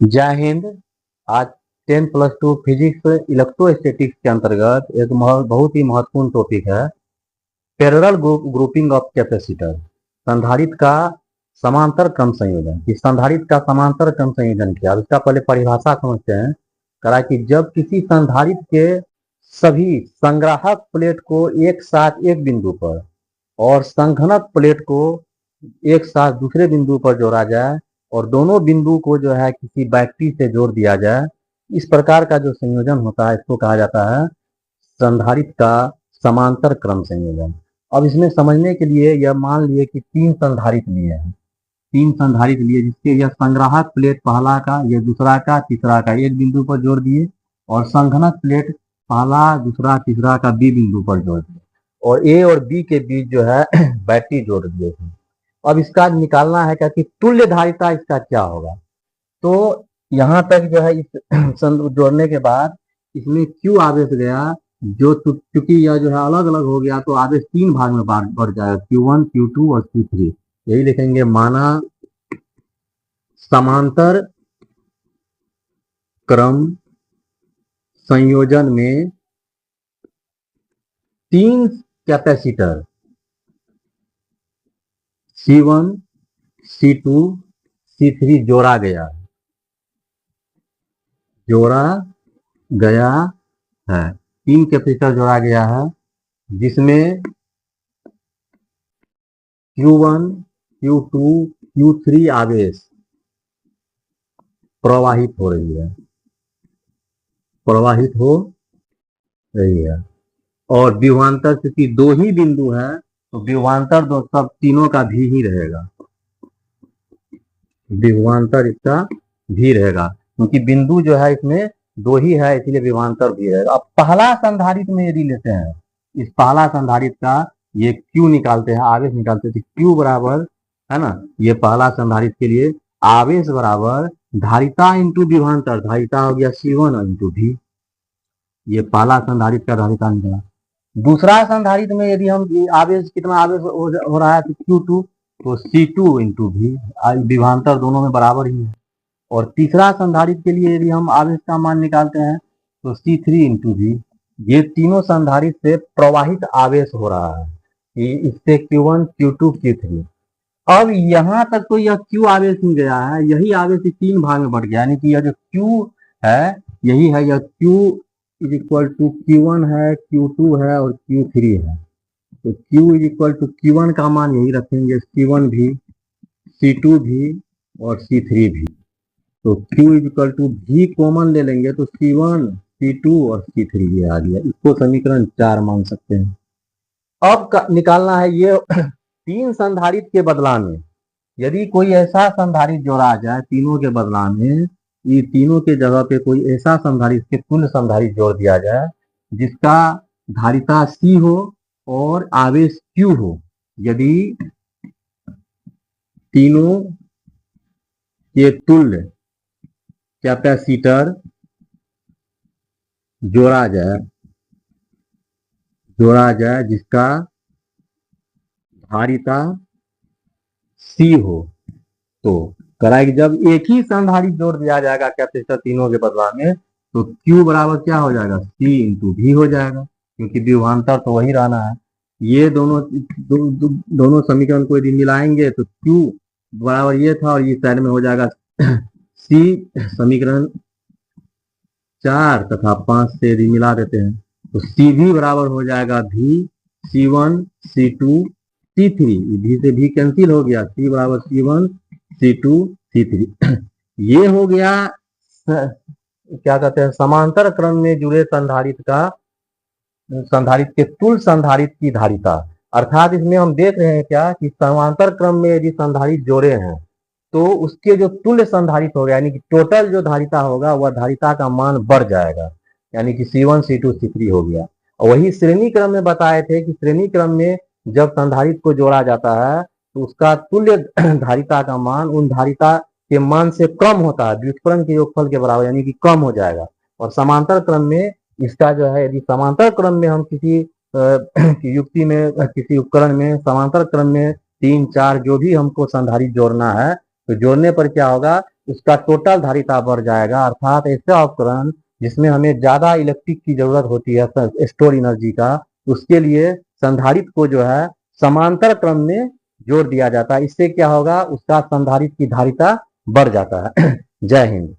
जय हिंद। आज 10+2 physics electrostatics के अंतर्गत एक बहुत ही महत्वपूर्ण टॉपिक है पैरेलल ग्रुपिंग ऑफ कैपेसिटर। संधारित्र का समांतर क्रम संयोजन। कि संधारित्र का समांतर क्रम संयोजन क्या है, इसका पहले परिभाषा समझते हैं। कहा कि जब किसी संधारित्र के सभी संग्राहक प्लेट को एक साथ एक बिंदु पर और संघनक प्लेट को एक साथ दूसरे बिंदु पर जोड़ा जाए और दोनों बिंदु को जो है किसी बैटरी से जोड़ दिया जाए, इस प्रकार का जो संयोजन होता है इसको कहा जाता है संधारित्र का समांतर क्रम संयोजन। अब इसमें समझने के लिए यह मान लिए कि तीन संधारित्र लिए हैं, तीन संधारित्र लिए जिसके यह संग्राहक प्लेट पहला का, यह दूसरा का, तीसरा का एक बिंदु पर जोड़ दिए और संघनक प्लेट पहला, दूसरा, तीसरा का बी बिंदु पर जोड़ दिए और ए और बी के बीच जो है बैटरी जोड़ दिए थे। अब इसका निकालना है क्या कि तुल्य धारिता इसका क्या होगा। तो यहाँ तक जो है इस जोड़ने के बाद इसमें क्यू आवेश गया, जो चूंकि यह जो है अलग अलग हो गया तो आवेश तीन भाग में बढ़ जाएगा, Q1, Q2 और Q3। यही लिखेंगे, माना समांतर क्रम संयोजन में तीन कैपेसिटर C1, C2, C3 जोड़ा गया है। तीन कैपेसिटर जोड़ा गया है जिसमें Q1, Q2, Q3 आवेश प्रवाहित हो रही है और विभवांतर क्योंकि दो ही बिंदु है तो विभवांतर दो सब तीनों का भी ही रहेगा, विभवांतर इसका भी रहेगा क्योंकि बिंदु जो है इसमें दो ही है, इसलिए विभवांतर भी रहेगा। अब पहला संधारित्र में यदि लेते हैं, इस पहला संधारित्र का ये Q निकालते हैं, आवेश निकालते हैं, तो Q बराबर है ना, ये पहला संधारित्र के लिए आवेश बराबर धारिता इंटू विभवांतर, धारिता हो गया C1 इंटू V। ये पहला संधारित्र का धारिता निकला। दूसरा संधारित्र में यदि हम आवेश कितना आवेश हो रहा है तो Q2, तो C2 इंटू V, विभवांतर दोनों में बराबर ही है। और तीसरा संधारित्र के लिए यदि हम आवेश का मान निकालते हैं तो C3 इंटू V। ये तीनों संधारित्र से प्रवाहित आवेश हो रहा है, इससे Q1, Q2, Q3। अब यहाँ तक तो यह Q आवेश ही गया है, यही आवेश तीन भाग में बढ़ गया, यानी कि यह जो Q है यही है, यह Q is equal to Q1 है, Q2 है और Q3 है। तो Q is equal to Q1 का मान यही रखेंगे, C1 भी, C2 भी और C3 भी। तो Q is equal to V common ले लेंगे तो C1, C2 और C3 ये आ गया। इसको समीकरण 4 मान सकते हैं। अब निकालना है ये तीन संधारित्र के बदला में यदि कोई ऐसा संधारित्र जोड़ा जाए, तीनों के बदला में ये तीनों के जगह पे कोई ऐसा संधारित्र के तुल्य संधारित्र जोड़ दिया जाए जिसका धारिता C हो और आवेश Q हो। यदि तीनों के तुल्य कैपेसिटर जोड़ा जाए जिसका धारिता C हो, तो कराएगी जब एक ही संधारित्र जोड़ दिया जाएगा कैपेसिटर तीनों के बदला में तो Q बराबर क्या हो जाएगा, C इंटू V हो जाएगा, क्योंकि विभवांतर तो वही रहना है। ये दोनों समीकरण को यदि मिलाएंगे तो Q बराबर ये था और ये साइड में हो जाएगा C। समीकरण 4 तथा 5 से यदि मिला देते हैं तो CV बराबर हो जाएगा V, C1, C2, C3। V से V कैंसिल हो गया, C बराबर C1, C2, C3। ये हो गया क्या कहते हैं समांतर क्रम में जुड़े संधारित्र के तुल्य संधारित्र की धारिता। अर्थात इसमें हम देख रहे हैं क्या कि समांतर क्रम में यदि संधारित्र जोड़े हैं तो उसके जो तुल्य संधारित्र होगा, यानी कि टोटल जो धारिता होगा वह धारिता का मान बढ़ जाएगा, यानी कि C1, C2, C3 हो गया। और वही श्रेणी क्रम में बताए थे कि श्रेणी क्रम में जब संधारित्र को जोड़ा जाता है तो उसका तुल्य धारिता का मान उन धारिता के मान से कम होता है, व्युत्क्रम के योगफल के बराबर, यानी कि कम हो जाएगा। और समांतर क्रम में इसका जो है यदि समांतर क्रम में हम किसी युक्ति में किसी उपकरण में समांतर क्रम में 3, 4 जो भी हमको संधारित्र जोड़ना है तो जोड़ने पर क्या होगा, उसका टोटल धारिता बढ़ जाएगा। अर्थात ऐसा उपकरण जिसमें हमें ज्यादा इलेक्ट्रिक की जरूरत होती है स्टोर एनर्जी का, उसके लिए संधारित्र को जो है समांतर क्रम में जोड़ दिया जाता है। इससे क्या होगा, उसका संधारित्र की धारिता बढ़ जाता है। जय हिंद।